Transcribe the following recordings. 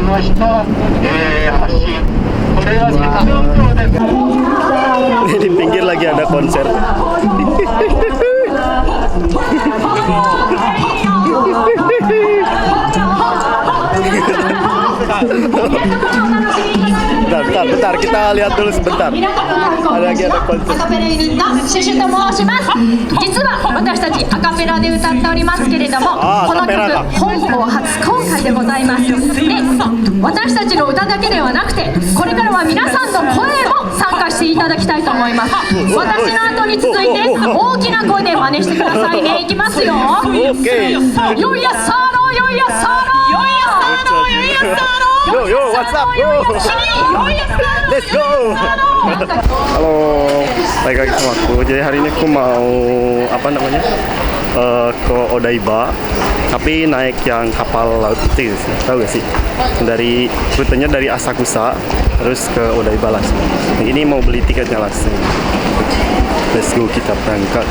の人、発信。これは雪上京です。 Di pinggir lagi ada konser. Bentar, kita lihat dulu sebentar. Ada lagi ada konser. アカペラユニットシュシュと申します。実は私たちアカペラで歌っておりますけれども、この曲本邦初公開でございます。で、私たちの歌だけではなくて、これからは皆さんの声も参加していただきたいと思います。私の後に続いて大きな声で真似してくださいね。いきますよ。Oke. よいやさろよいやさろよいやさろよいやさろ Yo, what's up? Let's go. Halo, balik lagi sama aku. Jadi hari ini aku mau ke Odaiba, tapi naik yang kapal laut itu sih. Tahu gak sih? Rutenya dari Asakusa terus ke Odaiba langsung. Nah, ini mau beli tiketnya langsung. Let's go, kita berangkat.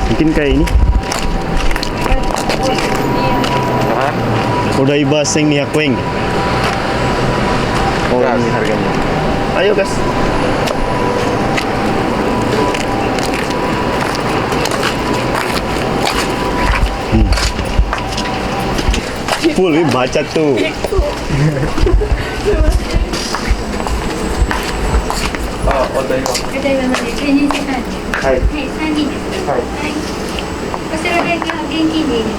Mungkin kayak ini. Odaiba sing Nihakueng. Oh, ini harganya. Ayo, guys. Full, baca tuh. Odaiba. はい。3人です。はい。こちらで現金でいいです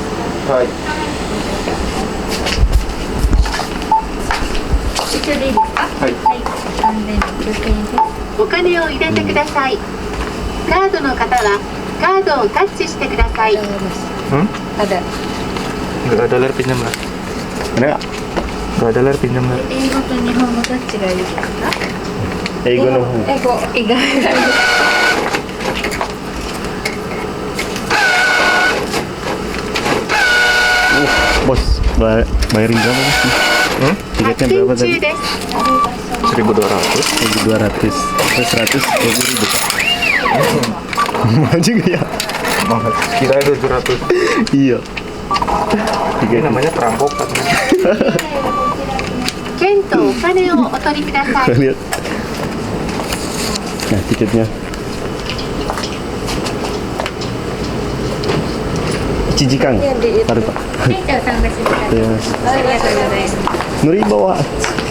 か？はい。一緒でいいですか？はい。3600円です。お金を入れてください。カードの方はカードをタッチしてください。 Ada. Nggak ada ler pinjam lah. Ada nggak? Nggak ada ler pinjam lah. 英語と日本語どっちがいいですか？英語の方。英語以外がいいです。 Bos, bayarin berapa bos? Tiketnya berapa 発見 tadi? 中です。 1.200. 1.200 terus 120.000 mahal juga ya. Mahal. Kira 700. Iya. Ini namanya perampokan. 券とお金をお取りください。 Lihat. Nah, tiketnya. Cijikan. Taruh Pak. 店長参加してください。 Ya. ありがとうございます。 Nuri bawa.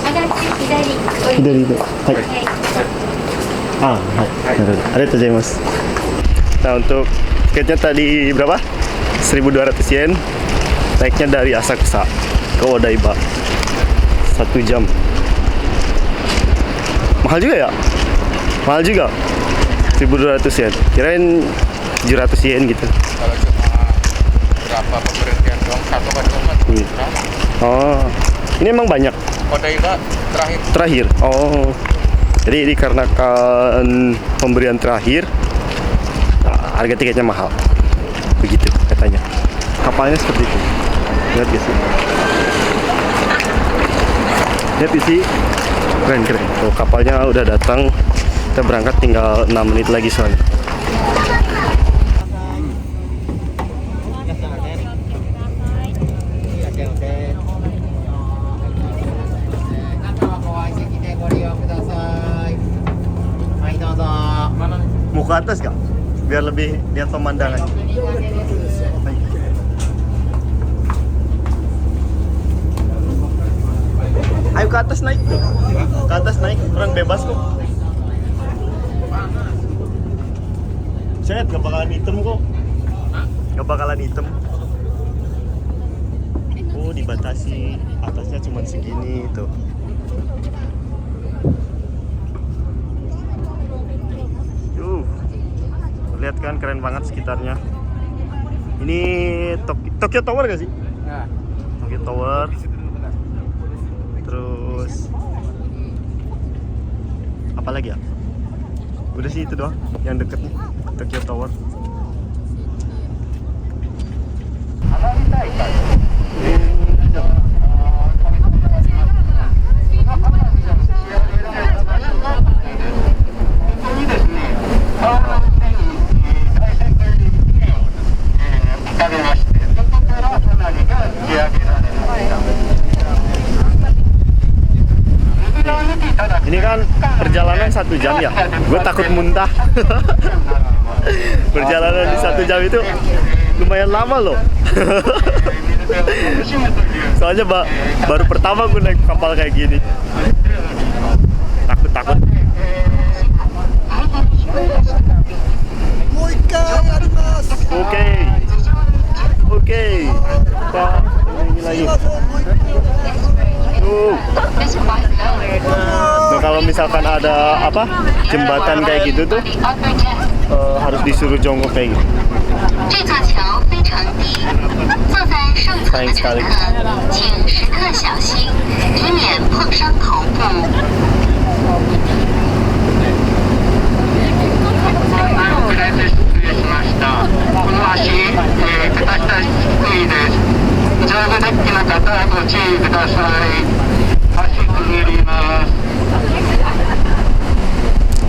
上がって左。 Dari itu. Hai. はい。 Ah, hai. Arigatou. Nah, untuk tiketnya tadi berapa? 1.200 yen. Naiknya dari Asakusa ke Odaiba. 1 jam. Mahal juga ya? Mahal juga. 1.200 yen. Kirain 700 yen gitu. Kalau cuma berapa pemberhentian doang, satu kan cuma. Oh, ini emang banyak. Odaiba terakhir. Terakhir. Oh. Jadi dikarenakan pemberian terakhir, harga tiketnya mahal. Begitu katanya. Kapalnya seperti itu. Lihat di sini. Lihat di sini. Keren. Tuh, kapalnya udah datang. Kita berangkat tinggal 6 menit lagi soalnya. Mau ke atas nggak? Biar lebih lihat pemandangan. Ayo ke atas naik. Ke atas naik, orang bebas kok. Saya nggak bakalan hitam kok. Nggak bakalan hitam. Oh, dibatasi atasnya cuma segini tuh. Lihat kan, keren banget sekitarnya. Ini Tokyo Tower gak sih? Nah, Tokyo Tower. Terus apa lagi ya? Udah sih itu doang yang deket nih, Tokyo Tower. kan 1 jam ya. Gue takut muntah. Perjalanan di 1 jam itu lumayan lama loh. Soalnya baru pertama gue naik kapal kayak gini. Takut. Oke. Kita ini lagi. Nah, kalau misalkan ada jembatan kayak gitu tuh harus disuruh jongkok kayak gitu. Sayang sekali.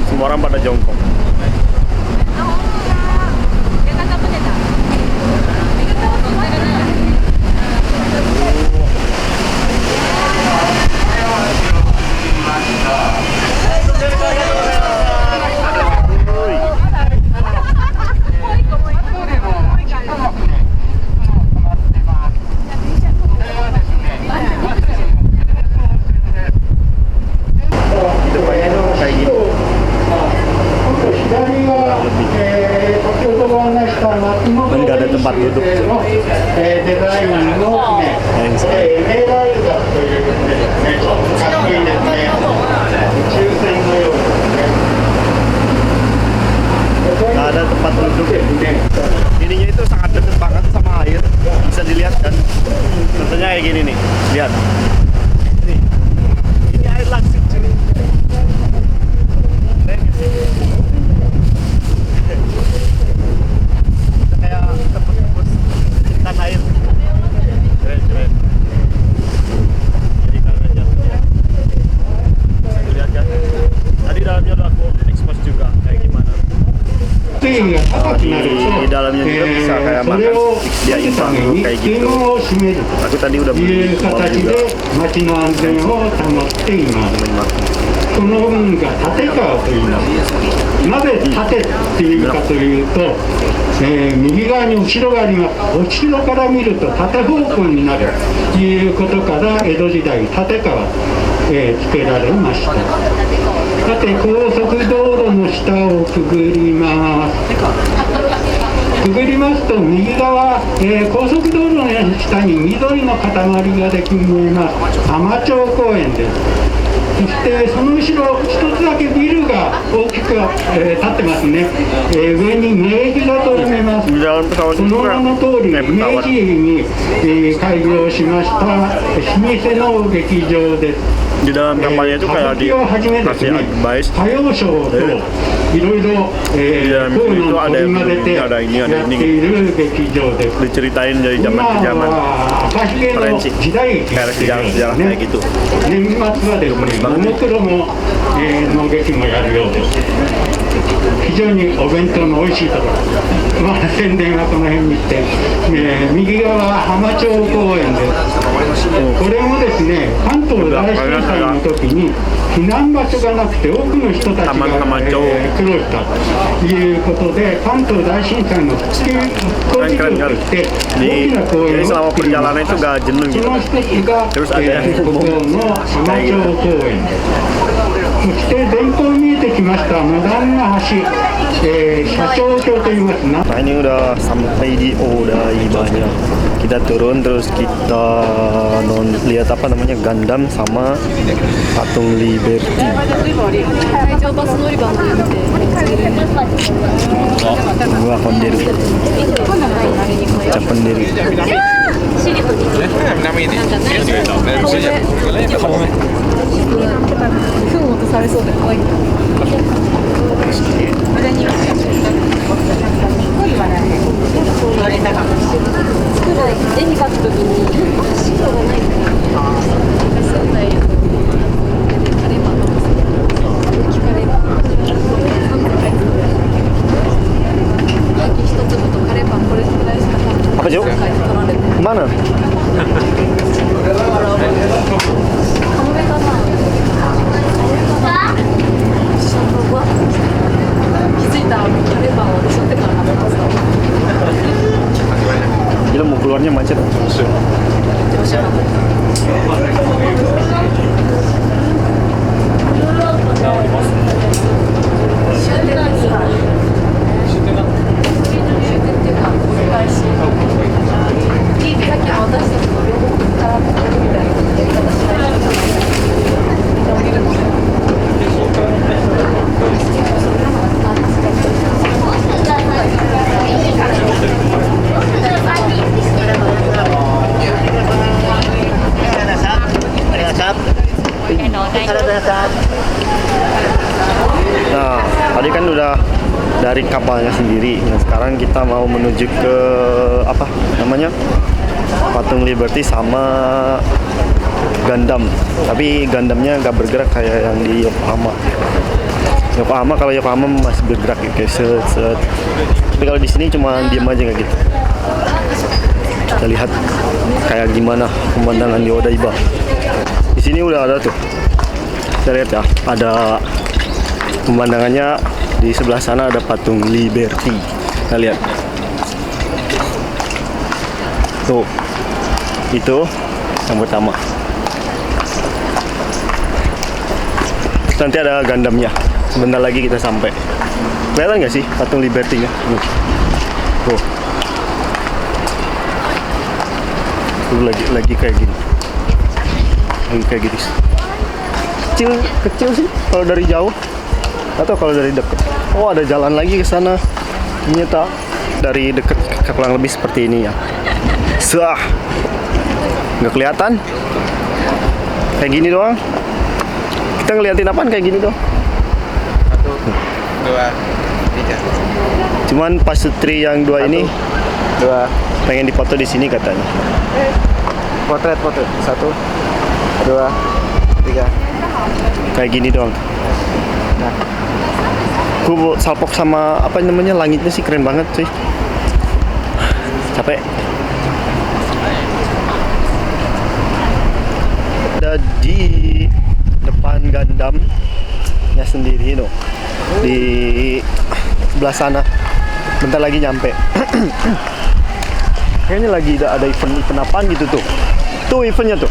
Semua orang pada jongkok. Dan nggak ada tempat duduk. Nggak ada tempat duduk. Ininya itu sangat dekat banget sama air. Bisa dilihat kan? Contohnya kayak gini nih. Lihat. Ini air langsung cuy. Air keren. Jadi karena jatuhnya bisa dilihat kan. Tadi dalamnya udah aku expose juga kayak gimana. Di dalamnya juga bisa kayak makan dia insang kayak gitu. Aku tadi udah beli mau juga. Makan. この運が縦川と言います。なぜ縦っていうかというと、右側に後ろがあります。後ろから見ると縦方向になるということから江戸時代縦川、つけられました。さて高速道路の下をくぐります。くぐりますと右側、高速道路の下に緑の塊ができ見えます。浜町公園です。そしてその後ろ一つだけビルが大きく、立ってますね、上に明治座と読めます。その名の通り明治に、開業しました老舗の劇場です。 Di dalam kampanye itu kayak di kasih advice. 歌謡ショーといろいろコーナーを取り混ぜてやっている劇場です。 Diceritain dari zaman ke zaman. 昔系の時代劇ですね。年末はですね、ももクロの劇もやるようです。非常にお弁当の美味しいところ。まあ宣伝はこの辺にして、右側は浜町公園です。これもですね、関東大震災の時に避難場所がなくて多くの人たちが苦労したということで、関東大震災の復興事業として大きな公園を作りました。その一つがここの浜町公園です。 そして前方に見えてきましたモダンな橋、社長橋と言いますな。 Nah ini udah sampai di Odaibanya. Kita turun terus kita lihat apa namanya Gundam sama patung Liberty. Gua konderu. Ucapan diri. Nama ini. 糞落とされそうで怖い。絵に描くときに白がないそうだよ。カレーパンカレーパン焼き一粒とカレーパンこれくらいしか食べない。 Apa Jo? Mana? たカレーパンを私の手から食べました。 Gila mau keluarnya macet. Nah, tadi kan udah dari kapalnya sendiri. Nah, sekarang kita mau menuju ke apa namanya? Patung Liberty sama Gundam. Tapi Gundamnya nggak bergerak kayak yang di Yokohama. Kalau Yokohama masih bergerak kayak set. Tapi kalau di sini cuma diam aja kayak gitu. Kita lihat kayak gimana pemandangan di Odaiba. Di sini udah ada tuh. Kita lihat ya, ada pemandangannya. Di sebelah sana ada patung Liberty. Kita lihat. Tuh. Itu yang pertama. Nanti ada Gundamnya. Sebentar lagi kita sampai. Kelihatan nggak sih patung Liberty-nya? Tuh. Tuh lagi kayak gini. Lagi kayak gitu. Kecil sih kalau dari jauh. Atau kalau dari dekat. Oh, ada jalan lagi ke sana. Ternyata dari dekat kurang lebih seperti ini ya. Sah. Nggak kelihatan. Kayak gini doang. Kita ngeliatin apaan kayak gini doang. 1, 2, 3. Cuman pasutri yang dua ini pengen dipoto di sini katanya. Potret. 1, 2, 3. Kayak gini doang. Nah. Aku salpok sama apa namanya langitnya sih keren banget sih. Capek. Ada di depan Gundamnya sendiri no. Di sebelah sana. Bentar lagi nyampe. Kayaknya lagi ada event apaan gitu tuh. Tuh eventnya tuh.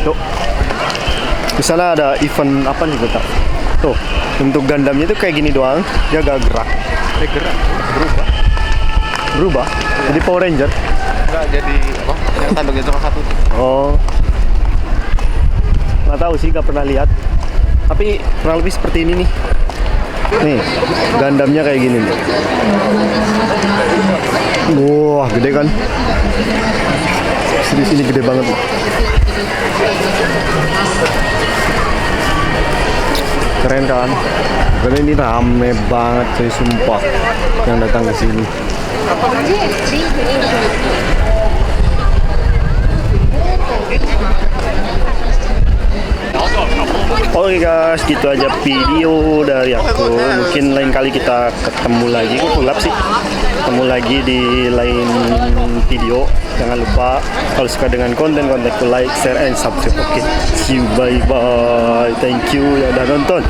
Tuh. Di sana ada event apa nih bentar. Tuh, untuk Gundamnya tuh kayak gini doang. Dia gak gerak. Berubah. Jadi Power Ranger. Enggak jadi apa? Yang tanduknya cuma satu. Oh. Nggak tahu sih, gak pernah lihat. Tapi kurang lebih seperti ini nih. Nih, Gundamnya kayak gini nih. Wah, gede kan? Di sini gede banget loh. Keren kan? Karena ini rame banget cuy, sumpah yang datang ke sini. Oke guys, gitu aja video dari aku. Mungkin lain kali kita ketemu lagi. Kok gelap sih? Ketemu lagi di lain video. Jangan lupa kalau suka dengan konten-kontenku, like, share, and subscribe. Oke, see you, bye bye. Thank you yang udah nonton.